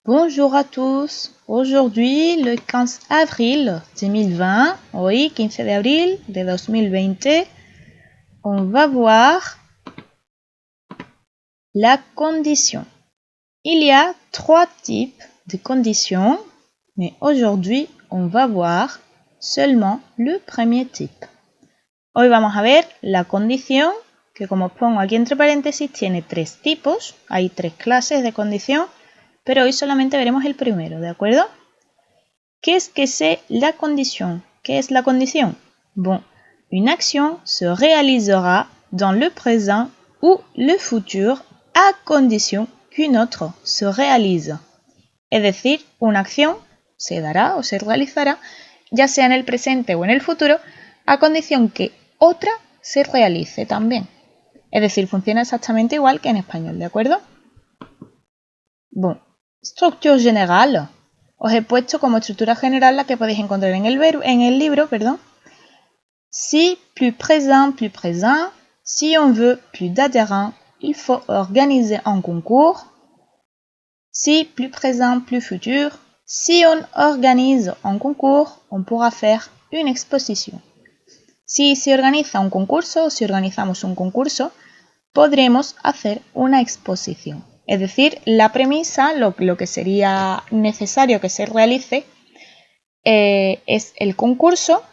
Bonjour à tous. Aujourd'hui, le 15 avril 2020, hoy 15 de abril de 2020, on va voir la condition. Il y a trois types de conditions, mais aujourd'hui, on va voir seulement le premier type. Hoy vamos a ver la condición, que como pongo aquí entre paréntesis, tiene tres tipos. Hay tres clases de condición, pero hoy solamente veremos el primero, ¿de acuerdo? Qu'est-ce que c'est la condition? Qu'est-ce la condition? Bon, une action se réalisera dans le présent ou le futur à condition qu'une autre se réalise. Es decir, una acción se dará o se realizará ya sea en el presente o en el futuro a condición que otra se realice también. Es decir, funciona exactamente igual que en español, ¿de acuerdo? Bon, structure générale. Os he puesto como estructura general la que podéis encontrar en el libro. Si plus présent, si on veut plus d'adhérents, il faut organiser un concours. Si plus présent, plus futur, si on organise un concours, on pourra faire une exposition. Si se organiza un concurso o si organizamos un concurso, podremos hacer una exposición. Es decir, la premisa, lo que sería necesario que se realice, es el concurso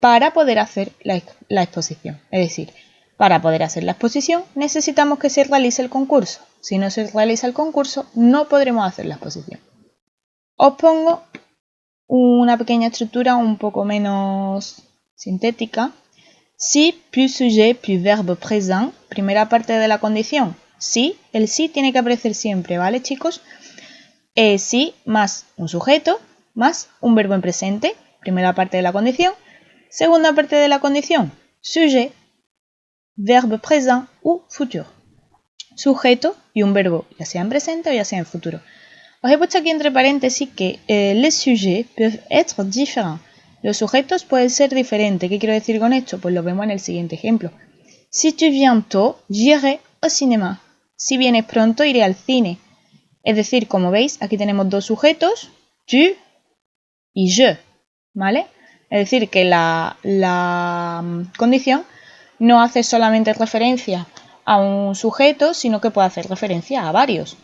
para poder hacer la exposición. Es decir, para poder hacer la exposición necesitamos que se realice el concurso. Si no se realiza el concurso, no podremos hacer la exposición. Os pongo una pequeña estructura un poco menos sintética. Si plus sujet plus verbe présent, primera parte de la condición. Sí, el sí tiene que aparecer siempre, ¿vale, chicos? Sí más un sujeto más un verbo en presente, primera parte de la condición. Segunda parte de la condición, sujet, verbe présent ou futur. Sujeto y un verbo, ya sea en presente o ya sea en futuro. Os he puesto aquí entre paréntesis que les sujets peuvent être différents. Los sujetos pueden ser diferentes. ¿Qué quiero decir con esto? Pues lo vemos en el siguiente ejemplo. Si tu viens tôt, j'irai au cinéma. Si vienes pronto, iré al cine. Es decir, como veis, aquí tenemos dos sujetos, tu y je, ¿vale? Es decir, que la condición no hace solamente referencia a un sujeto, sino que puede hacer referencia a varios.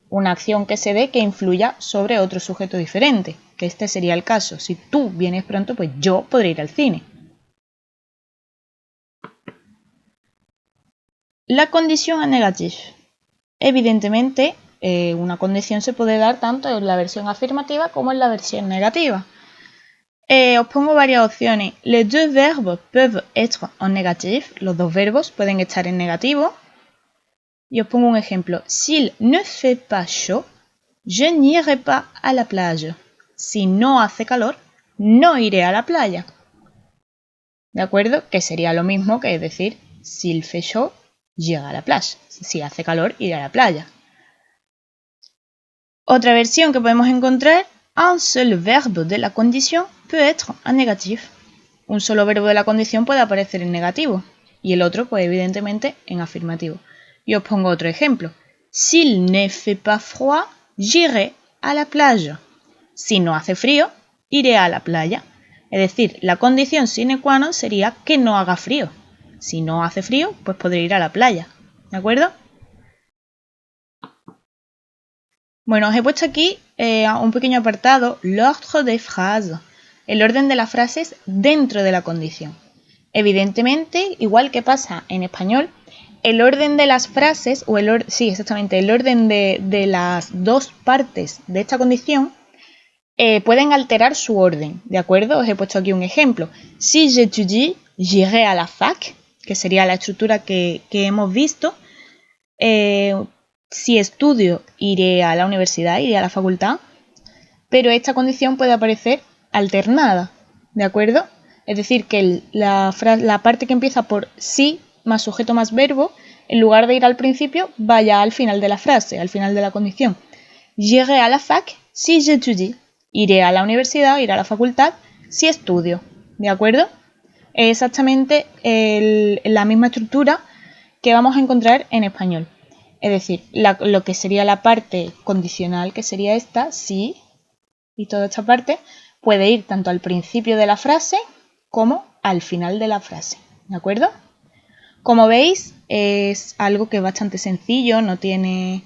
Una acción que se dé que influya sobre otro sujeto diferente, que este sería el caso. Si tú vienes pronto, pues yo podré ir al cine. La condición negativa. Evidentemente, una condición se puede dar tanto en la versión afirmativa como en la versión negativa. Os pongo varias opciones. Les deux verbes peuvent être en négatif. Los dos verbos pueden estar en negativo. Y os pongo un ejemplo. S'il ne fait pas chaud, je n'irai pas à la plage. Si no hace calor, no iré a la playa. ¿De acuerdo? Que sería lo mismo que decir s'il fait chaud, j'irai à la plage. Si hace calor, iré a la playa. Otra versión que podemos encontrar, un seul verbe de la condición peut être en négatif. Un solo verbo de la condición puede aparecer en negativo y el otro, pues evidentemente, en afirmativo. Y os pongo otro ejemplo. S'il ne fait pas froid, j'irai à la plage. Si no hace frío, iré a la playa. Es decir, la condición sine qua non sería que no haga frío. Si no hace frío, pues podré ir a la playa. ¿De acuerdo? Bueno, os he puesto aquí un pequeño apartado, l'ordre des phrases, el orden de las frases dentro de la condición. Evidentemente, igual que pasa en español, el orden de las frases, o el orden de las dos partes de esta condición pueden alterar su orden, ¿de acuerdo? Os he puesto aquí un ejemplo. Si j'étudie, j'irai à la fac, que sería la estructura que hemos visto. Si estudio, iré a la universidad, iré a la facultad, pero esta condición puede aparecer alternada, ¿de acuerdo? Es decir, que la parte que empieza por sí más sujeto más verbo, en lugar de ir al principio, vaya al final de la frase, al final de la condición. J'irai à la fac si j'étudie. Iré a la universidad, iré a la facultad si estudio, ¿de acuerdo? Es exactamente la misma estructura que vamos a encontrar en español. Es decir, lo que sería la parte condicional, que sería esta, si, y toda esta parte, puede ir tanto al principio de la frase como al final de la frase. ¿De acuerdo? Como veis, es algo que es bastante sencillo, no tiene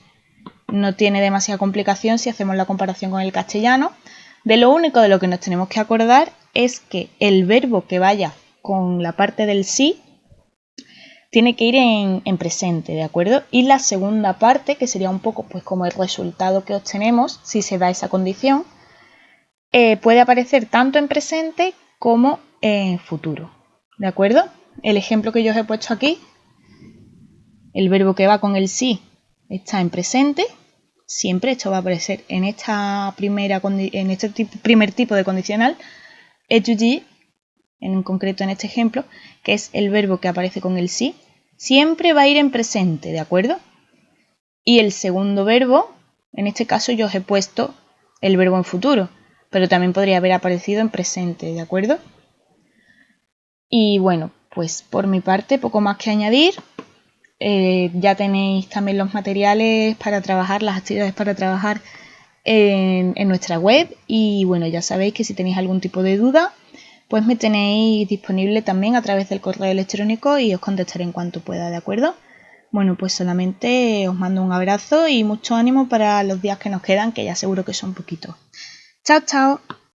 demasiada complicación si hacemos la comparación con el castellano. De lo único de lo que nos tenemos que acordar es que el verbo que vaya con la parte del sí tiene que ir en presente, ¿de acuerdo? Y la segunda parte, que sería un poco pues como el resultado que obtenemos si se da esa condición, puede aparecer tanto en presente como en futuro, ¿de acuerdo? El ejemplo que yo os he puesto aquí, el verbo que va con el sí está en presente, siempre esto va a aparecer en este primer tipo de condicional, étudier, en concreto en este ejemplo, que es el verbo que aparece con el sí, siempre va a ir en presente, ¿de acuerdo? Y el segundo verbo, en este caso yo os he puesto el verbo en futuro, pero también podría haber aparecido en presente, ¿de acuerdo? Y bueno, pues por mi parte poco más que añadir. Ya tenéis también los materiales para trabajar, las actividades para trabajar en nuestra web. Y bueno, ya sabéis que si tenéis algún tipo de duda, pues me tenéis disponible también a través del correo electrónico y os contestaré en cuanto pueda, ¿de acuerdo? Bueno, pues solamente os mando un abrazo y mucho ánimo para los días que nos quedan, que ya seguro que son poquitos. ¡Chao, chao!